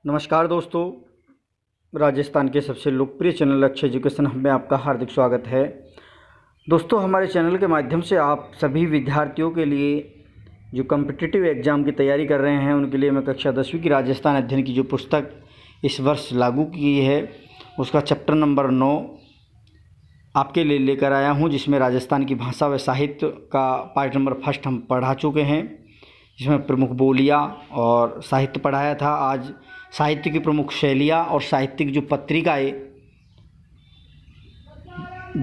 नमस्कार दोस्तों, राजस्थान के सबसे लोकप्रिय चैनल अक्षय एजुकेशन में आपका हार्दिक स्वागत है। दोस्तों, हमारे चैनल के माध्यम से आप सभी विद्यार्थियों के लिए जो कॉम्पिटिटिव एग्ज़ाम की तैयारी कर रहे हैं उनके लिए मैं कक्षा 10वीं की राजस्थान अध्ययन की जो पुस्तक इस वर्ष लागू की है उसका चैप्टर नंबर 9 आपके लिए लेकर आया हूं, जिसमें राजस्थान की भाषा व साहित्य का पार्ट नंबर फर्स्ट हम पढ़ा चुके हैं, जिसमें प्रमुख बोलियां और साहित्य पढ़ाया था। आज साहित्य की प्रमुख शैलियाँ और साहित्यिक जो पत्रिकाएँ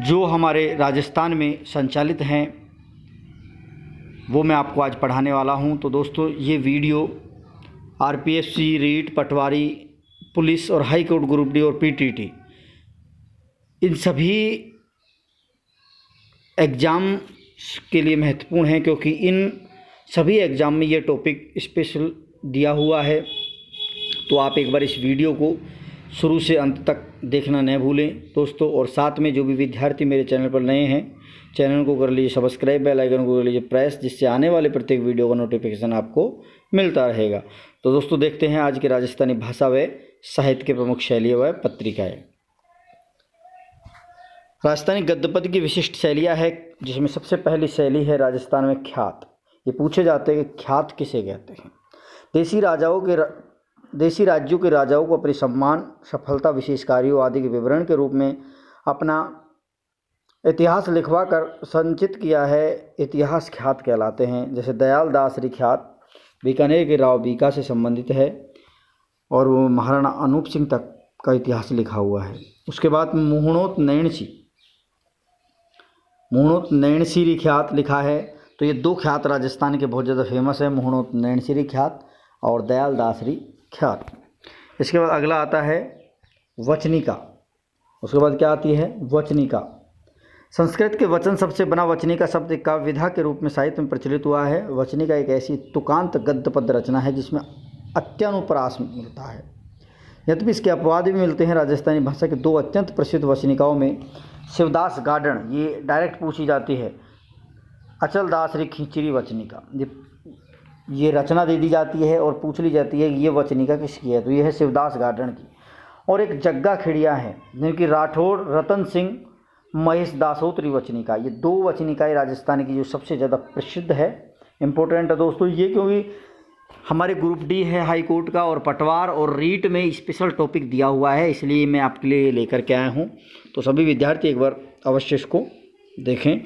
जो हमारे राजस्थान में संचालित हैं वो मैं आपको आज पढ़ाने वाला हूं। तो दोस्तों, ये वीडियो आरपीएससी, रीट, पटवारी, पुलिस और हाई कोर्ट ग्रुप डी और पीटीटी इन सभी एग्ज़ाम के लिए महत्वपूर्ण है, क्योंकि इन सभी एग्ज़ाम में ये टॉपिक स्पेशल दिया हुआ है। तो आप एक बार इस वीडियो को शुरू से अंत तक देखना न भूलें दोस्तों। और साथ में जो भी विद्यार्थी मेरे चैनल पर नए हैं, चैनल को कर लीजिए सब्सक्राइब, बेल आइकन को कर लीजिए प्रेस, जिससे आने वाले प्रत्येक वीडियो का नोटिफिकेशन आपको मिलता रहेगा। तो दोस्तों, देखते हैं आज की राजस्थानी भाषा व साहित्य के प्रमुख शैलियाँ व पत्रिकाएँ। राजस्थानी गद्य पद्य की विशिष्ट शैलियाँ है, जिसमें सबसे पहली शैली है राजस्थान में ख्यात। ये पूछे जाते हैं कि ख्यात किसे कहते हैं। देशी राज्यों के राजाओं को अपने सम्मान, सफलता, विशेष कार्यों आदि के विवरण के रूप में अपना इतिहास लिखवा कर संचित किया है, इतिहास ख्यात कहलाते हैं। जैसे दयाल दासरी ख्यात बीकानेर के राव बीका से संबंधित है और वो महाराणा अनूप सिंह तक का इतिहास लिखा हुआ है। उसके बाद मुहणोत नैणसीरी ख्यात लिखा है। तो ये दो ख्यात राजस्थान के बहुत ज़्यादा फेमस है, मुहणोत नैणसीरी ख्यात और दयाल दासरी ख्यात। इसके बाद अगला आता है वचनिका। उसके बाद क्या आती है वचनिका। संस्कृत के वचन शब्द से बना वचनिका शब्द एक काव्य विधा के रूप में साहित्य में प्रचलित हुआ है। वचनिका एक ऐसी तुकांत गद्य पद्य रचना है जिसमें अत्यानुप्रास मिलता है। यद्यपि इसके अपवाद भी मिलते हैं। राजस्थानी भाषा के दो अत्यंत प्रसिद्ध वचनिकाओं में शिवदास गार्डन, ये डायरेक्ट पूछी जाती है, अचल दासरी खींचरी वचनिका, ये रचना दे दी जाती है और पूछ ली जाती है ये वचनिका किसकी है, तो ये है शिवदास गार्डन की। और एक जग्गा खिड़िया है जिनकी राठौड़ रतन सिंह महेश दासोत्री वचनिका। ये दो वचनिकाएँ राजस्थान की जो सबसे ज़्यादा प्रसिद्ध है, इम्पोर्टेंट है दोस्तों ये, क्योंकि हमारे ग्रुप डी है हाई कोर्ट का और पटवार और रीट में स्पेशल टॉपिक दिया हुआ है, इसलिए मैं आपके लिए लेकर के आया हूँ। तो सभी विद्यार्थी एक बार अवश्य इसको देखें।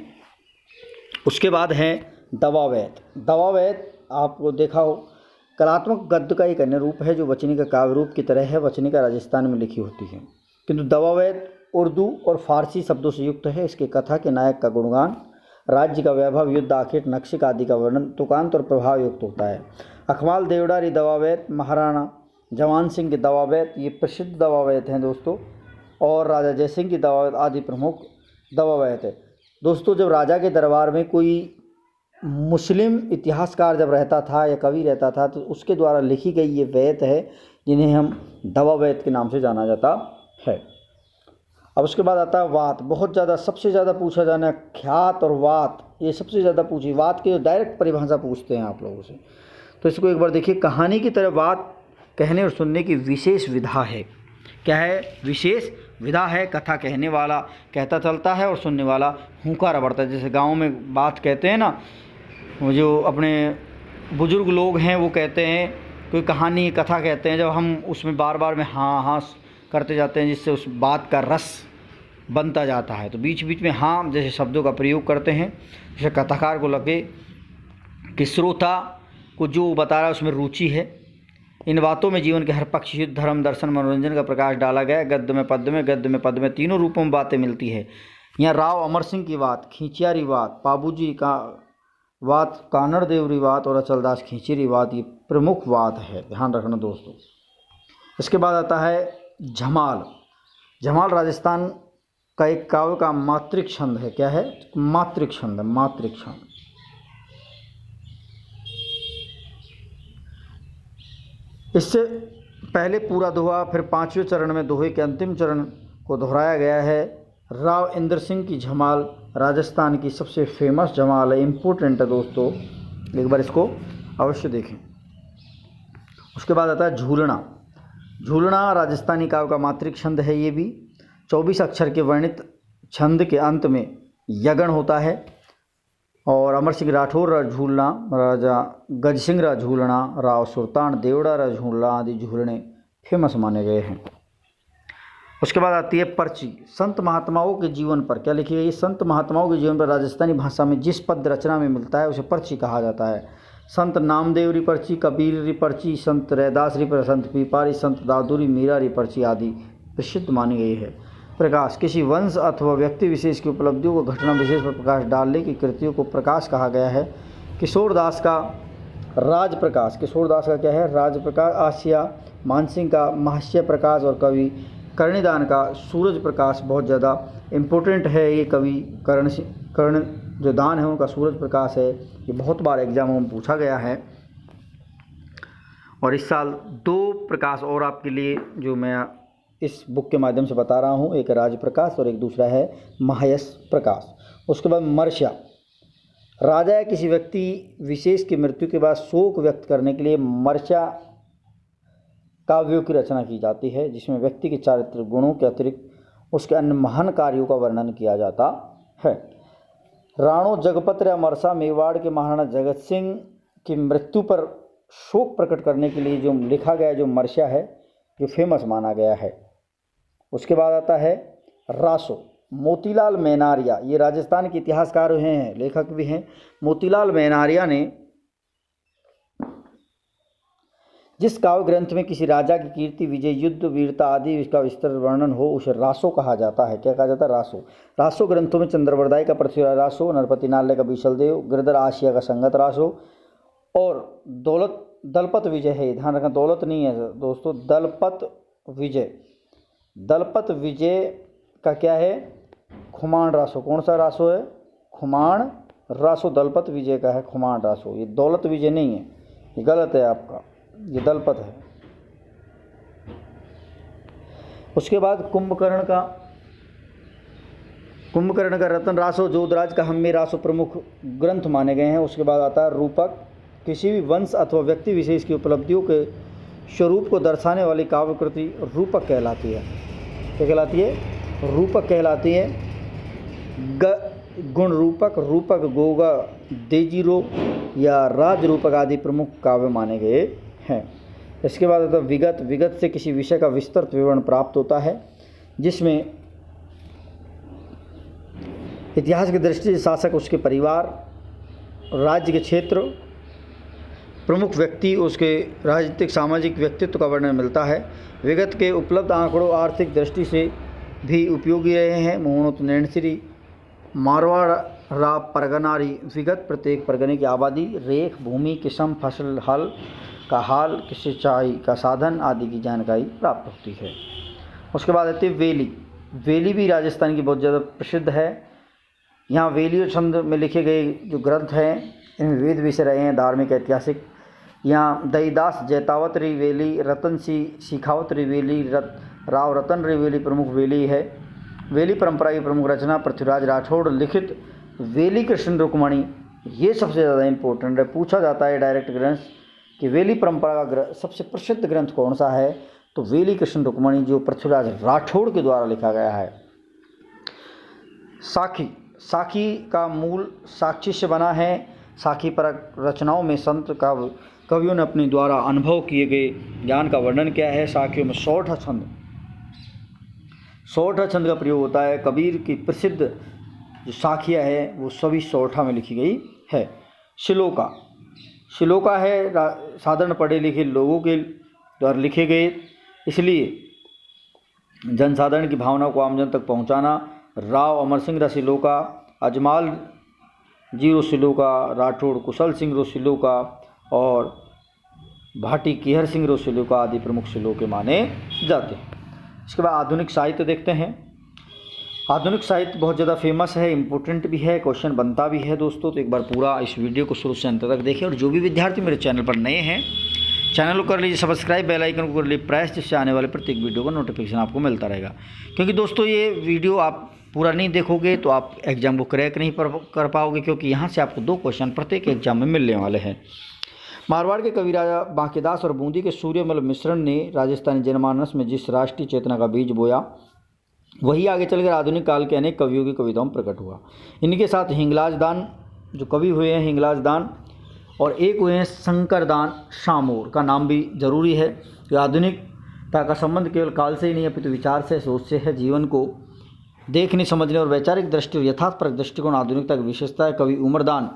उसके बाद है दवावैत। दवावैत आपको देखा हो, कलात्मक गद्य का एक अन्य रूप है जो वचनिका काव्य रूप की तरह है। वचनिका राजस्थान में लिखी होती है, किंतु दवावैत उर्दू और फारसी शब्दों से युक्त है। इसके कथा के नायक का गुणगान, राज्य का वैभव, युद्ध, आखेट, नक्शिक आदि का वर्णन तुकांत और प्रभाव युक्त होता है। अखमाल देवडारी दवावैत, महाराणा जवान सिंह की दवावैत, ये प्रसिद्ध दवावैत हैं दोस्तों, और राजा जयसिंह की दवावैत आदि प्रमुख दवावैत है। दोस्तों, जब राजा के दरबार में कोई मुस्लिम इतिहासकार जब रहता था या कवि रहता था तो उसके द्वारा लिखी गई ये वैत है, जिन्हें हम दवावैत के नाम से जाना जाता है। अब उसके बाद आता है वात। बहुत ज़्यादा सबसे ज़्यादा पूछा जाना ख्यात और वात, ये सबसे ज़्यादा पूछी। वात की डायरेक्ट परिभाषा पूछते हैं आप लोगों से, तो इसको एक बार देखिए। कहानी की तरह बात कहने और सुनने की विशेष विधा है। क्या है? विशेष विधा है। कथा कहने वाला कहता चलता है और सुनने वाला हुंकार बढ़ता है। जैसे गाँव में बात कहते हैं ना, वो जो अपने बुजुर्ग लोग हैं वो कहते हैं, कोई कहानी कथा कहते हैं, जब हम उसमें बार बार में हाँ हाँ करते जाते हैं जिससे उस बात का रस बनता जाता है, तो बीच बीच में हाँ जैसे शब्दों का प्रयोग करते हैं, जैसे कथाकार को लगे कि श्रोता को जो बता रहा है उसमें रुचि है। इन बातों में जीवन के हर पक्ष, युद्ध, धर्म, दर्शन, मनोरंजन का प्रकाश डाला गया। गद्य में पद्य में तीनों रूपों में बातें मिलती है। यहाँ राव अमर सिंह की बात, खींचियारी बात, पाबूजी का वात, कानड़ देवरी वात और अचलदास खींचीरी वात, ये प्रमुख वात है, ध्यान रखना दोस्तों। इसके बाद आता है झमाल। झमाल राजस्थान का एक काव्य का मातृक छंद है। क्या है? मातृक छंद है, मातृक छंद। इससे पहले पूरा दोहा, फिर पांचवें चरण में दोहे के अंतिम चरण को दोहराया गया है। राव इंद्र सिंह की झमाल राजस्थान की सबसे फेमस झमाल है, इम्पोर्टेंट है दोस्तों, एक बार इसको अवश्य देखें। उसके बाद आता है झूलना। झूलना राजस्थानी काव्य का मात्रिक छंद है। ये भी 24 अक्षर के वर्णित छंद के अंत में यगण होता है। और अमर सिंह राठौर रा झूलना, राजा गज सिंह रा झूलना, राव सुल्तान देवड़ा रा झूलना आदि झूलने फेमस माने गए हैं। उसके बाद आती है पर्ची। संत महात्माओं के जीवन पर क्या लिखी गई? संत महात्माओं के जीवन पर राजस्थानी भाषा में जिस पद रचना में मिलता है उसे पर्ची कहा जाता है। संत नामदेव री पर्ची, कबीर री पर्ची, संत रैदास री पर्ची, संत पीपारी, संत दादूरी, मीरा री पर्ची आदि प्रसिद्ध मानी गई है। प्रकाश, किसी वंश अथवा व्यक्ति विशेष की उपलब्धियों को घटना विशेष पर प्रकाश डालने की कृतियों को प्रकाश कहा गया है। किशोरदास का राज प्रकाश, किशोरदास का क्या है? राज प्रकाश। आसिया मानसिंह का महस्य प्रकाश और कवि कर्णिदान का सूरज प्रकाश बहुत ज़्यादा इम्पोर्टेंट है। ये कवि कर्ण जो दान है उनका सूरज प्रकाश है। ये बहुत बार एग्जामों में पूछा गया है। और इस साल 2 प्रकाश और आपके लिए जो मैं इस बुक के माध्यम से बता रहा हूँ, एक राज प्रकाश और एक दूसरा है महयश प्रकाश। उसके बाद मर्ष्या, राजा या किसी व्यक्ति विशेष की मृत्यु के बाद शोक व्यक्त करने के लिए मर्ष्या काव्यों की रचना की जाती है, जिसमें व्यक्ति के चारित्रिक गुणों के अतिरिक्त उसके अन्य महान कार्यों का वर्णन किया जाता है। राणो जगपत या मरसा मेवाड़ के महाराणा जगत सिंह की मृत्यु पर शोक प्रकट करने के लिए जो लिखा गया जो मर्ष्या है, जो फेमस माना गया है। उसके बाद आता है रासो। मोतीलाल मेनारिया, ये राजस्थान के इतिहासकार हैं, लेखक भी हैं। मोतीलाल मेनारिया ने जिस काव्य ग्रंथ में किसी राजा की कीर्ति, विजय, युद्ध, वीरता आदि इसका विस्तृत वर्णन हो उसे रासो कहा जाता है। क्या कहा जाता है? रासो। रासो ग्रंथों में चंद्रवरदाई का पृथ्वीराज रासो, नरपति नाल्य का बीसलदेव, गिरधर आशिया का संगत रासो और दलपत विजय है। ध्यान रखना, दौलत नहीं है दोस्तों, दलपत विजय। दलपत विजय का क्या है? खुमान रासो। कौन सा रासो है? खुमान रासो। दलपत विजय का है खुमान रासो। ये दौलत विजय नहीं है, ये गलत है आपका, ये दलपत है। उसके बाद कुंभकर्ण का रतन रासो, जोधराज का हम्मे रासो प्रमुख ग्रंथ माने गए हैं। उसके बाद आता है रूपक। किसी भी वंश अथवा व्यक्ति विशेष की उपलब्धियों के स्वरूप को दर्शाने वाली काव्य कृति रूपक कहलाती है। क्या कहलाती है? रूपक कहलाती है। गुण रूपक, रूपक, गोगा, देजीरो या राज रूपक आदि प्रमुख काव्य माने गए हैं। इसके बाद आता है विगत। विगत से किसी विषय का विस्तृत विवरण प्राप्त होता है, जिसमें इतिहास की दृष्टि से शासक, उसके परिवार, राज्य के क्षेत्र, प्रमुख व्यक्ति, उसके राजनीतिक सामाजिक व्यक्तित्व का वर्णन मिलता है। विगत के उपलब्ध आंकड़ों आर्थिक दृष्टि से भी उपयोगी रहे हैं। मोहनोत नैणसिरी, मारवाड़ रा परगनारी। विगत प्रत्येक परगने की आबादी, रेख, भूमि, किस्म, फसल, हल का हाल, सिंचाई का साधन आदि की जानकारी प्राप्त होती है। उसके बाद आती है वेली। वेली भी राजस्थान की बहुत ज़्यादा प्रसिद्ध है। यहाँ वेली छंद में लिखे गए जो ग्रंथ हैं इनमें विविध विषय रहे हैं, धार्मिक, ऐतिहासिक। यहाँ दईदास जैतावत री वेली, रतन शिखावत री वेली, राव रतन री वेली प्रमुख वेली है। वेली परंपरा की प्रमुख रचना पृथ्वीराज राठौड़ लिखित वेली कृष्ण रुक्मणी, ये सबसे ज़्यादा इम्पोर्टेंट है। पूछा जाता है डायरेक्ट ग्रंथ कि वेली परंपरा का सबसे प्रसिद्ध ग्रंथ कौन सा है, तो वेली कृष्ण रुक्मणी जो पृथ्वीराज राठौड़ के द्वारा लिखा गया है। साखी। साखी का मूल साक्षी से बना है। साखी परक रचनाओं में संत कवियों ने अपने द्वारा अनुभव किए गए ज्ञान का वर्णन किया है। साखियों में सौठा छंद का प्रयोग होता है। कबीर की प्रसिद्ध जो साखियाँ है वो सभी सौठा में लिखी गई है। श्लोका है साधारण पढ़े लिखे लोगों के द्वारा लिखे गए, इसलिए जनसाधारण की भावनाओं को आमजन तक पहुंचाना। राव अमर सिंह रा श्लोका, अजमाल जी रो श्लोका, राठौड़ कुशल सिंह रो श्लोका और भाटी केहर सिंह रो श्लोका आदि प्रमुख श्लोक माने जाते हैं। इसके बाद आधुनिक साहित्य देखते हैं। आधुनिक साहित्य बहुत ज़्यादा फेमस है, इम्पोर्टेंट भी है, क्वेश्चन बनता भी है दोस्तों। तो एक बार पूरा इस वीडियो को शुरू से अंत तक देखें। और जो भी विद्यार्थी मेरे चैनल पर नए हैं, चैनल को कर लीजिए सब्सक्राइब, बेल आइकन को कर लीजिए प्रेस, जिससे आने वाले प्रत्येक वीडियो का नोटिफिकेशन आपको मिलता रहेगा। क्योंकि दोस्तों ये वीडियो आप पूरा नहीं देखोगे तो आप एग्जाम को क्रैक नहीं कर पाओगे, क्योंकि यहाँ से आपको 2 क्वेश्चन प्रत्येक एग्जाम में मिलने वाले हैं। मारवाड़ के कवि राजा बांकीदास और बूंदी के सूर्यमल मिश्रण ने राजस्थानी जनमानस में जिस राष्ट्रीय चेतना का बीज बोया, वही आगे चलकर आधुनिक काल के अनेक कवियों की कविताओं में प्रकट हुआ। इनके साथ हिंगलाज दान जो कवि हुए हैं, हिंगलाज दान, और एक हुए हैं शंकरदान शामोर का नाम भी जरूरी है। कि आधुनिकता का संबंध केवल काल से ही नहीं अपितु विचार से, सोच से है। जीवन को देखने, समझने और वैचारिक दृष्टि और यथार्थपरक दृष्टिकोण आधुनिकता की विशेषता है। कवि उमरदान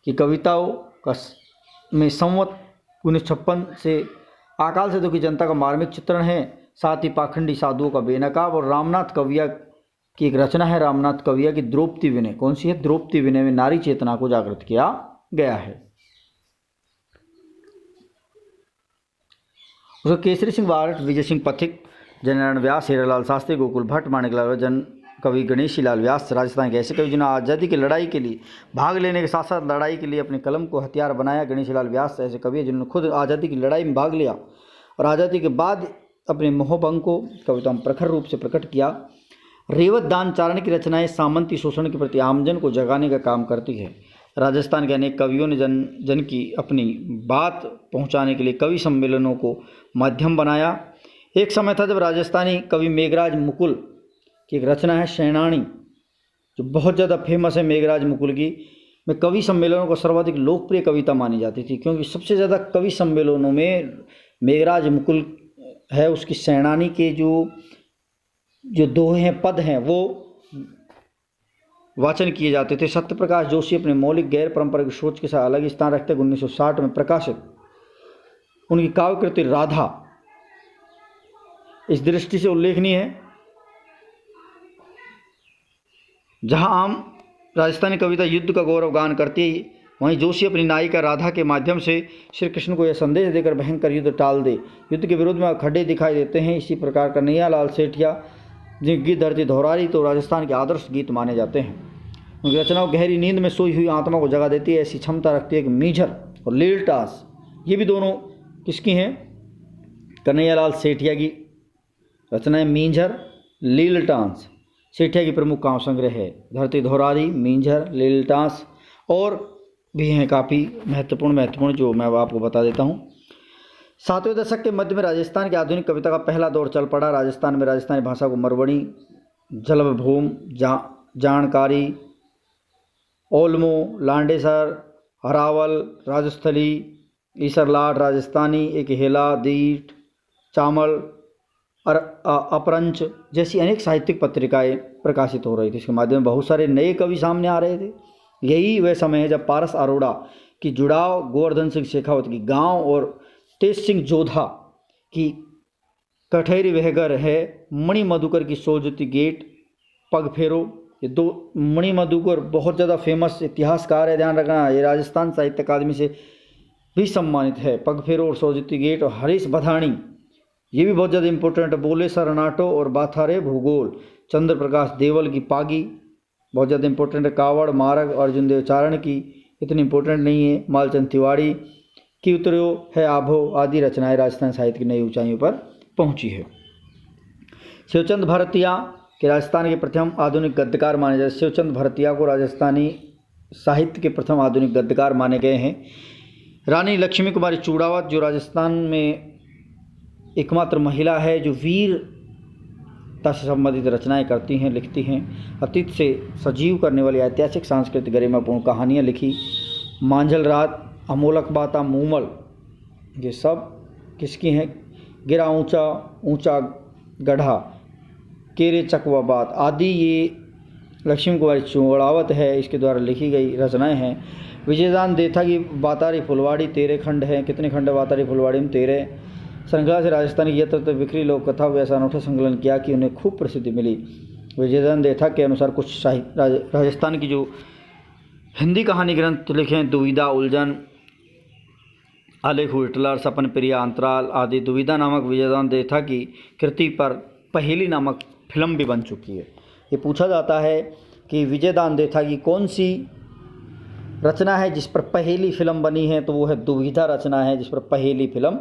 की कविताओं का में संवत 1956 से अकाल से दुखी जनता का मार्मिक चित्रण है। साथ ही पाखंडी साधुओं का बेनकाब और रामनाथ कविया की एक रचना है, रामनाथ कविया की द्रौपदी विनय। कौन सी है? द्रौपदी विनय में नारी चेतना को जागृत किया गया है। उसको केसरी सिंह बारठ, विजय सिंह पथिक, जननारायण व्यास, हीरालाल शास्त्री, गोकुल भट्ट, माणिकलाल जन कवि गणेशी लाल व्यास राजस्थान के ऐसे कवि जिन्होंने आज़ादी की लड़ाई के लिए भाग लेने के साथ साथ लड़ाई के लिए अपने कलम को हथियार बनाया। गणेशी लाल व्यास ऐसे कवि हैं जिन्होंने खुद आज़ादी की लड़ाई में भाग लिया और आज़ादी के बाद अपने मोहभंग को कविता में प्रखर रूप से प्रकट किया। रेवत दान चारण की रचनाएं सामंती शोषण के प्रति आमजन को जगाने का काम करती है। राजस्थान के अनेक कवियों ने जन की अपनी बात पहुंचाने के लिए कवि सम्मेलनों को माध्यम बनाया। एक समय था जब राजस्थानी कवि मेघराज मुकुल की एक रचना है शैनाणी, जो बहुत ज़्यादा फेमस है। मेघराज मुकुल की में कवि सम्मेलनों को सर्वाधिक लोकप्रिय कविता मानी जाती थी, क्योंकि सबसे ज़्यादा कवि सम्मेलनों में मेघराज मुकुल है। उसकी शैनानी के जो दोहे हैं, पद हैं, वो वाचन किए जाते थे। सत्यप्रकाश जोशी अपने मौलिक गैर पारंपरिक सोच के साथ अलग स्थान रखते। 1960 में प्रकाशित उनकी काव्य कृति राधा इस दृष्टि से उल्लेखनीय है। जहां आम राजस्थानी कविता युद्ध का गौरव गान करती है, वहीं जोशी अपनी नायिका राधा के माध्यम से श्री कृष्ण को यह संदेश देकर भयंकर युद्ध टाल दे। युद्ध के विरोध में खड्डे दिखाई देते हैं। इसी प्रकार कन्हैया लाल सेठिया जिनकी गीत धरती दोहरारी तो राजस्थान के आदर्श गीत माने जाते हैं। उनकी रचनाओं गहरी नींद में सोई हुई आत्मा को जगा देती है। ऐसी क्षमता रखती है कि मीझर और लीलटास, ये भी दोनों किसकी हैं? कन्हैया लाल सेठिया की रचनाएं मीझर, लीलटास। सेठिया की प्रमुख काव्य संग्रह है धरती दोहरारी, मीझर, लीलटास, और भी हैं काफ़ी महत्वपूर्ण जो मैं आपको बता देता हूँ। 7वें दशक के मध्य में राजस्थान की आधुनिक कविता का पहला दौर चल पड़ा। राजस्थान में राजस्थानी भाषा को मरवणी, जलभूम, जानकारी, ओल्मो, लांडेसर, हरावल, राजस्थली, ईसरलाट राजस्थानी, एक हेला, दीट, चामल, अपरंच जैसी अनेक साहित्यिक पत्रिकाएं प्रकाशित हो रही थी। इसके माध्यम में बहुत सारे नए कवि सामने आ रहे थे। यही वह समय है जब पारस अरोड़ा की जुड़ाव, गोवर्धन सिंह शेखावत की गांव और तेज सिंह जोधा की कठेरी वहगर है, मणि मधुकर की सोजती गेट, पग फेरो, ये दो। मणि मधुकर बहुत ज़्यादा फेमस इतिहासकार है, ध्यान रखना। ये राजस्थान साहित्य अकादमी से भी सम्मानित है। पग फेरो और सोजती गेट। और हरीश बधाणी, ये भी बहुत ज़्यादा इंपॉर्टेंट है। बोले सरनाटो और बाथारे भूगोल। चंद्र प्रकाश देवल की पागी बहुत ज़्यादा इंपॉर्टेंट है। कावड़ मार्ग अर्जुन देव चारण की इतनी इंपॉर्टेंट नहीं है। मालचंद तिवाड़ी की उतरो है आभो आदि रचनाएं राजस्थान साहित्य की नई ऊंचाइयों पर पहुंची है। शिवचंद भरतिया के राजस्थान के प्रथम आधुनिक गद्यकार माने जाते। शिवचंद भरतिया को राजस्थानी साहित्य के प्रथम आधुनिक गद्यकार माने गए हैं। रानी लक्ष्मी कुमारी चूड़ावत जो राजस्थान में एकमात्र महिला है जो वीरता से संबंधित रचनाएं करती हैं, लिखती हैं। अतीत से सजीव करने वाली ऐतिहासिक सांस्कृतिक गरिमापूर्ण कहानियाँ लिखी। मांझल रात, अमोलक बाता, मूमल, ये सब किसकी हैं? गिरा ऊंचा ऊंचा गढ़ा, केरे चकवा बात आदि ये लक्ष्मी कुमारी चूड़ावत है, इसके द्वारा लिखी गई रचनाएं हैं। विजयदान देथा की बातारी फुलवाड़ी 13 खंड हैं। कितने खंड है बातारी फुलवाड़ी में? 13। श्रृंखला से राजस्थानी यत्र तो बिखरी लोक कथा वैसा अनूठा संकलन किया कि उन्हें खूब प्रसिद्धि मिली। विजयदान देथा के अनुसार कुछ राजस्थान की जो हिंदी कहानी ग्रंथ लिखे हैं, दुविधा, उलझन, आलेख हिटलर, सपन प्रिया, अंतराल आदि। दुविधा नामक विजयदान देथा की कृति पर पहेली नामक फिल्म भी बन चुकी है। ये पूछा जाता है कि विजयदान देथा की कौन सी रचना है जिस पर पहेली फिल्म बनी है, तो वो है दुविधा रचना है जिस पर पहेली फिल्म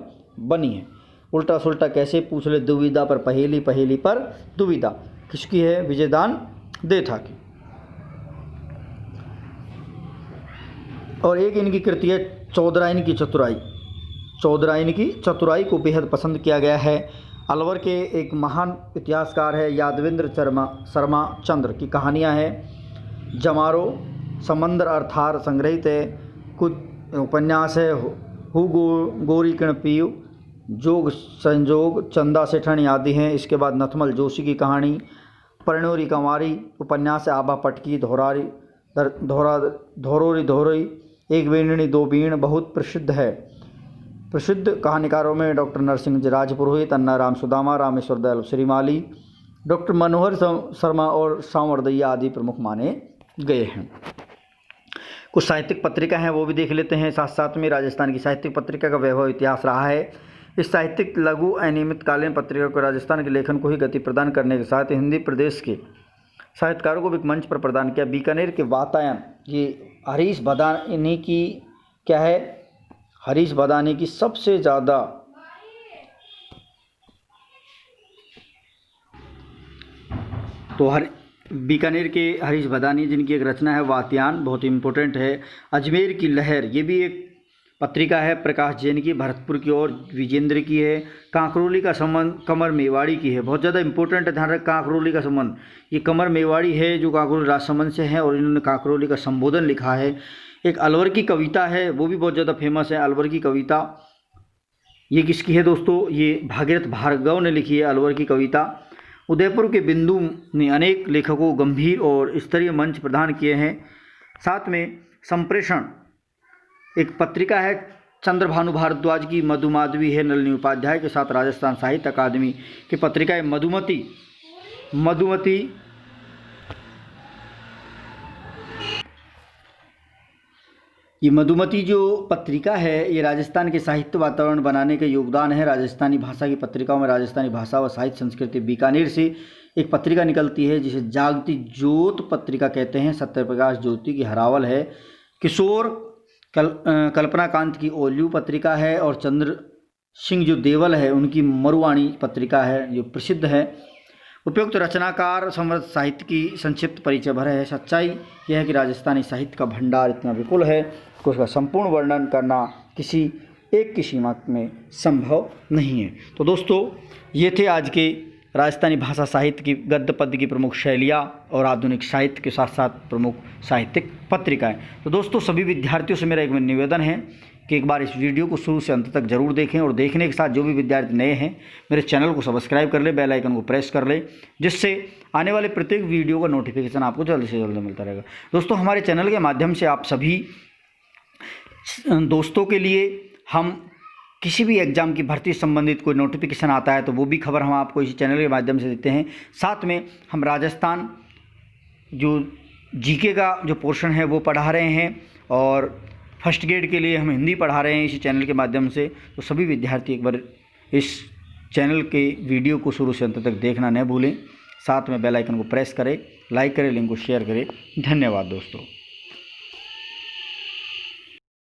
बनी है। उल्टा सुल्टा कैसे पूछ ले, दुविधा पर पहेली, पहेली पर दुविधा। किसकी है? विजयदान देथा की। और एक इनकी कृति है चौधराइन की चतुराई, चौधराइन की चतुराई को बेहद पसंद किया गया है। अलवर के एक महान इतिहासकार है यादवेंद्र शर्मा चंद्र की कहानियाँ हैं। जमारो, समंदर अर्थार संग्रहित है। कुछ उपन्यास है हु गोरी किण पीयू, जोग संजोग, चंदा सेठनी आदि हैं। इसके बाद नथमल जोशी की कहानी, परिणोरी कंवारी उपन्यास है। आभा पटकी, धोरोरी धोरोई, एक बीणनी दो बीण बहुत प्रसिद्ध है। प्रसिद्ध कहानीकारों में डॉक्टर नरसिंह राजपुरोहित, अन्ना राम सुदामा, रामेश्वर दयाल श्रीमाली, डॉक्टर मनोहर शर्मा और सांवरदैया आदि प्रमुख माने गए हैं। कुछ साहित्यिक पत्रिका हैं वो भी देख लेते हैं। साथ साथ में राजस्थान की साहित्यिक पत्रिका का वैभव इतिहास रहा है। इस साहित्यिक लघु अनियमित कालीन पत्रिका को राजस्थान के लेखन को ही गति प्रदान करने के साथ हिंदी प्रदेश के साहित्यकारों को भी एक मंच पर प्रदान किया। बीकानेर के वातायन, ये हरीश बदानी की क्या है, हरीश बदानी की सबसे ज़्यादा बीकानेर के हरीश बदानी जिनकी एक रचना है वात्यान, बहुत इम्पोर्टेंट है। अजमेर की लहर, ये भी एक पत्रिका है प्रकाश जैन की, भरतपुर की और विजेंद्र की है। कांकरोली का संबंध कमर मेवाड़ी की है, बहुत ज़्यादा इंपॉर्टेंट है, ध्यान रखें। कांकरोली का संबंध, ये कमर मेवाड़ी है जो कांकरोली राजसमंद से है और इन्होंने कांकरोली का संबोधन लिखा है। एक अलवर की कविता है वो भी बहुत ज़्यादा फेमस है, अलवर की कविता। ये किसकी है दोस्तों, ये भागीरथ भार्गव ने लिखी है अलवर की कविता। उदयपुर के बिंदु ने अनेक लेखकों को गंभीर और स्तरीय मंच प्रदान किए हैं। साथ में संप्रेषण एक पत्रिका है चंद्रभानु भारद्वाज की, मधुमाधवी है नलिनी उपाध्याय के साथ राजस्थान साहित्य अकादमी की पत्रिका है मधुमती ये मधुमती जो पत्रिका है ये राजस्थान के साहित्य वातावरण बनाने के योगदान है। राजस्थानी भाषा की पत्रिकाओं में राजस्थानी भाषा व साहित्य संस्कृति, बीकानेर से एक पत्रिका निकलती है जिसे जागती ज्योत पत्रिका कहते हैं। सत्यप्रकाश ज्योति की हरावल है। किशोर कल्पनाकांत की ओल्यू पत्रिका है और चंद्र सिंह जो देवल है उनकी मरुवाणी पत्रिका है जो प्रसिद्ध है। उपयुक्त रचनाकार समृद्ध साहित्य की संक्षिप्त परिचय भर है। सच्चाई यह है कि राजस्थानी साहित्य का भंडार इतना विपुल है कि उसका संपूर्ण वर्णन करना किसी एक की सीमा में संभव नहीं है। तो दोस्तों ये थे आज के राजस्थानी भाषा साहित्य की गद्य पद्य की प्रमुख शैलियाँ और आधुनिक साहित्य के साथ साथ प्रमुख साहित्यिक पत्रिकाएं। तो दोस्तों सभी विद्यार्थियों से मेरा एक निवेदन है कि एक बार इस वीडियो को शुरू से अंत तक जरूर देखें और देखने के साथ जो भी विद्यार्थी नए हैं मेरे चैनल को सब्सक्राइब कर ले, बेल आइकन को प्रेस कर ले, जिससे आने वाले प्रत्येक वीडियो का नोटिफिकेशन आपको जल्द से जल्द मिलता रहेगा। दोस्तों हमारे चैनल के माध्यम से आप सभी दोस्तों के लिए हम किसी भी एग्ज़ाम की भर्ती संबंधित कोई नोटिफिकेशन आता है तो वो भी खबर हम आपको इसी चैनल के माध्यम से देते हैं। साथ में हम राजस्थान जो जीके का जो पोर्शन है वो पढ़ा रहे हैं और फर्स्ट ग्रेड के लिए हम हिंदी पढ़ा रहे हैं इसी चैनल के माध्यम से। तो सभी विद्यार्थी एक बार इस चैनल के वीडियो को शुरू से अंत तक देखना न भूलें। साथ में बेल आइकन को प्रेस करें, लाइक करें, लिंक को शेयर करें। धन्यवाद दोस्तों।